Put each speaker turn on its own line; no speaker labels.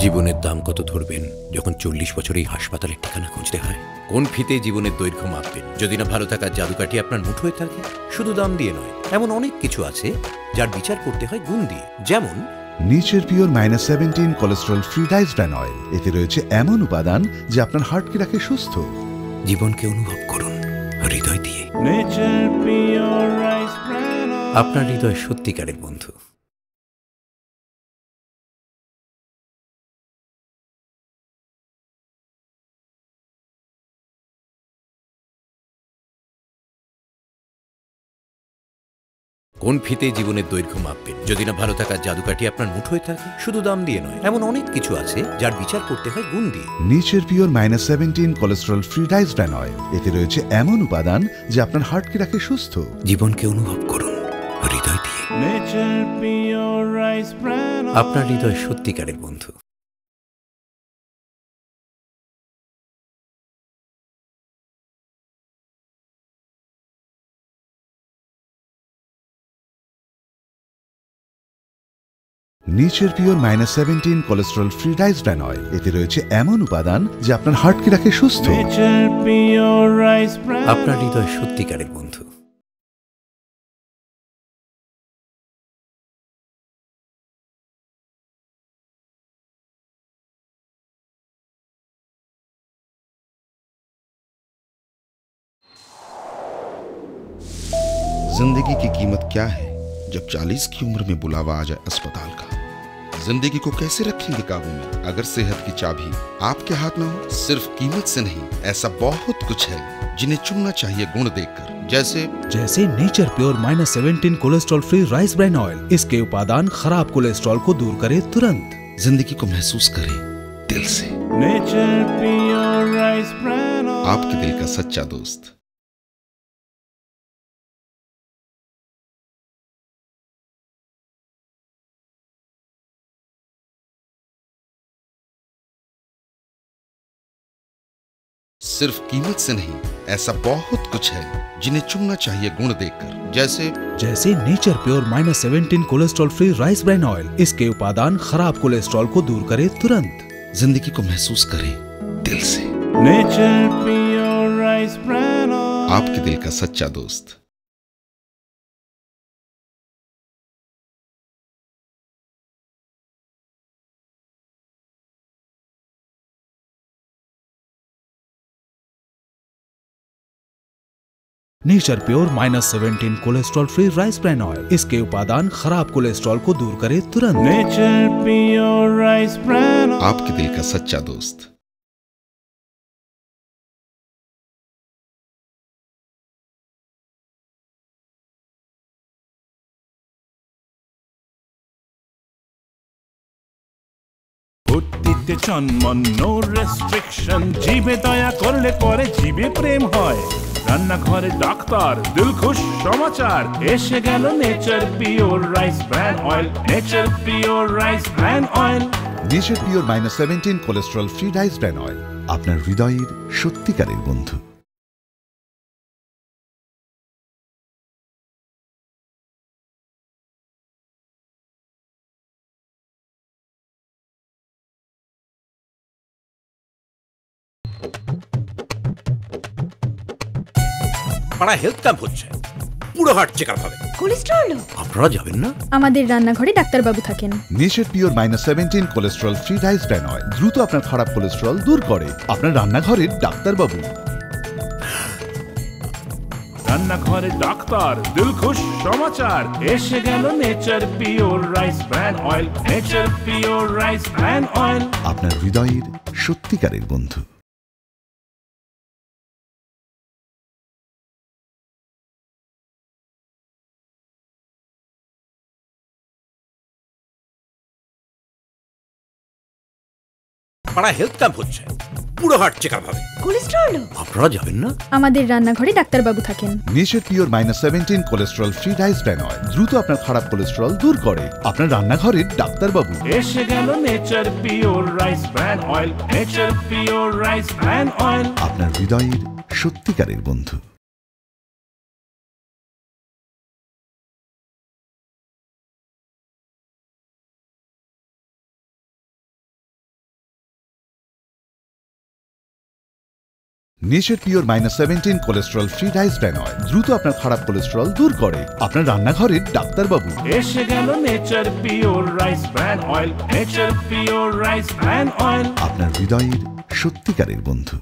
জীবনের দাম কত ধরবেন যখন 40 বছরেই হাসপাতালের ঠিকানা খুঁজতে হয়? কোন ফিতে জীবনের দৈর্ঘ্য মাপবেন যদি না ভালো থাকার জাদুকাঠি আপনার মুঠোয় থাকে? শুধু দাম দিয়ে নয়, এমন অনেক কিছু আছে যার বিচার করতে হয় গুণ দিয়ে। যেমন
nature pure -17 cholesterol free rice bran oil. এতে রয়েছে এমন উপাদান যা আপনার হার্টকে রাখে সুস্থ।
জীবনকে অনুভব করুন হৃদয় দিয়ে।
Nature pure rice bran oil.
আপনার হৃদয় সত্যিকারের বন্ধু। কোন ফিতে জীবনের দৈর্ঘ্য মাপবেন যদি না ভালো থাকার জাদুকাঠি আপনার মুঠোয় থাকে? শুধু দাম দিয়ে নয়, এমন অনেক কিছু আছে যার বিচার করতে হয় গুণ দিয়ে।
Nature pure -17 cholesterol free rice bran oil. এতে রয়েছে এমন উপাদান যা আপনার হার্টকে রাখে সুস্থ।
জীবনকে অনুভব করুন হৃদয় দিয়ে।
Nature pure rice bran oil.
আপনার হৃদয় সত্যিকারের বন্ধু।
Nature pure -17 cholesterol free rice bran oil. এতে রয়েছে এমন উপাদান যা আপনার হার্টকে রাখে সুস্থ।
Nature pure rice bran.
আপনার হৃদয় সত্যিকারের বন্ধু।
जिंदगी की कीमत क्या है जब 40 की उम्र में बुलावा आ जाए अस्पताल का? जिंदगी को कैसे रखेंगे काबू में अगर सेहत की चाबी आपके हाथ में हो? सिर्फ कीमत से नहीं, ऐसा बहुत कुछ है जिन्हें चुनना चाहिए गुण देखकर। जैसे
Nature Pure -17 cholesterol free rice bran oil. इसके उपादान खराब कोलेस्ट्रॉल को दूर करे तुरंत।
जिंदगी को महसूस करें दिल से।
Nature Pure rice bran oil.
आपके दिल का सच्चा दोस्त। सिर्फ कीमत से नहीं, ऐसा बहुत कुछ है जिन्हें चुनना चाहिए गुण देखकर।
जैसे Nature Pure -17 cholesterol free rice bran oil. इसके उपादान खराब कोलेस्ट्रॉल को दूर करे तुरंत।
जिंदगी को महसूस करें दिल से।
Nature Pure rice bran oil.
आपके दिल का सच्चा दोस्त।
Nature Pure -17 cholesterol free rice bran oil. इसके उपादान खराब कोलेस्ट्रॉल को दूर करे तुरंत।
Nature Pure rice bran oil.
आपके दिल का सच्चा दोस्त।
ভর্তিতে চন্মন নো রেস্ট্রিকশন। জিভে দয়া করলে পরে জিভে প্রেম হয়। রান্নাঘরে ডাক্তার দিলখুশ সমাচার। এসে গেল nature pure rice bran oil. Nature pure rice bran oil.
Nature pure -17 cholesterol free rice bran oil. আপনার হৃদয়ের সত্যিকারের বন্ধু।
পাড়া হেলথ ক্যাম্প হচ্ছে, পুরো হার্ট চেকআপ হবে।
কোলেস্ট্রল?
আপনারা যাবেন না?
আমাদের রান্নাঘরে ডাক্তারবাবু থাকেন।
Nature pure -17 cholesterol free rice bran oil দ্রুত আপনার খারাপ কোলেস্ট্রল দূর করে। আপনার রান্নাঘরের ডাক্তারবাবু।
রান্নাঘরে ডাক্তার দিলখুশ সমাচার। এসে গেল nature pure rice bran oil. Nature pure rice bran oil.
আপনার হৃদয়ের সত্যিকারের বন্ধু।
পাড়া হেলথ ক্যাম্প হচ্ছে, পুরো হার্ট চেকআপ হবে।
কোলেস্ট্রল?
আপনারা যাবেন না?
আমাদের রান্নাঘরে ডাক্তারবাবু থাকেন।
Nature pure -17 cholesterol free rice bran oil দ্রুত আপনার খারাপ কোলেস্ট্রল দূর করে। আপনার রান্নাঘরের ডাক্তারবাবু।
এসে গেল nature pure rice bran oil. Nature pure rice bran oil.
আপনার হৃদয়ের সত্যিকারের বন্ধু। Nature pure -17 cholesterol free rice bran oil দ্রুত আপনার খারাপ কোলেস্ট্রল দূর করে। আপনার রান্নাঘরের ডাক্তারবাবু।
এসে গেল nature pure rice bran oil, nature pure rice bran oil,
আপনার হৃদয়ের সত্যিকারের বন্ধু।